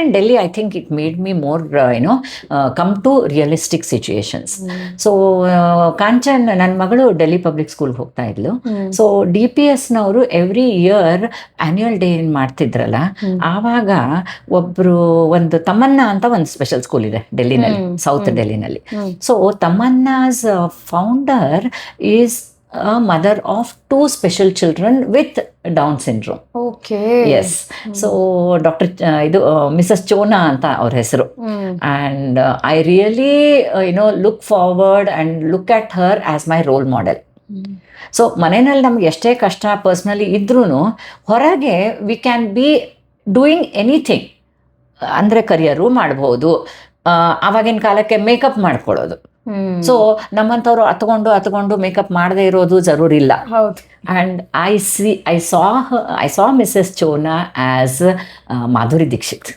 in Delhi, I think it made me more, come to realistic situations. So, Kanchan ನನ್ನ ಮಗಳು Delhi public ಸ್ಕೂಲ್ಗೆ ಹೋಗ್ತಾ ಇದ್ಲು. ಸೊ DPSನವರು ಎವ್ರಿ ಇಯರ್ ಆನ್ಯುವಲ್ ಡೇ ಏನು ಮಾಡ್ತಿದ್ರಲ್ಲ, ಆವಾಗ ಒಂದು ತಮನ್ನಾ ಅಂತ ಒಂದು ಸ್ಪೆಷಲ್ ಸ್ಕೂಲ್ ಇದೆ ಡೆಲ್ಲಿನಲ್ಲಿ, ಸೌತ್ ಡೆಲ್ಲಿನಲ್ಲಿ. So Tamanna's founder is a mother of 2 special children with Down syndrome. Okay. Yes. So Dr. Mrs. Chona anta our ಹೆಸರು. And I really look forward and look at her as my role model. So ಮನೆಯಲ್ಲಿ ನಮ್ಗೆ ಎಷ್ಟೇ ಕಷ್ಟ personally ಇದ್ರೂ ಹೊರಗೆ we can be doing anything. ಅಂದರೆ ಕರಿಯರು ಮಾಡ್ಬೋದು, ಆವಾಗಿನ ಕಾಲಕ್ಕೆ ಮೇಕಪ್ ಮಾಡ್ಕೊಳ್ಳೋದು. ಸೊ ನಮ್ಮಂಥವ್ರು ಹತ್ಕೊಂಡು ಮೇಕಪ್ ಮಾಡದೇ ಇರೋದು ಜರೂರಿಲ್ಲ. And I saw Mrs Chona as Madhuri Dixit.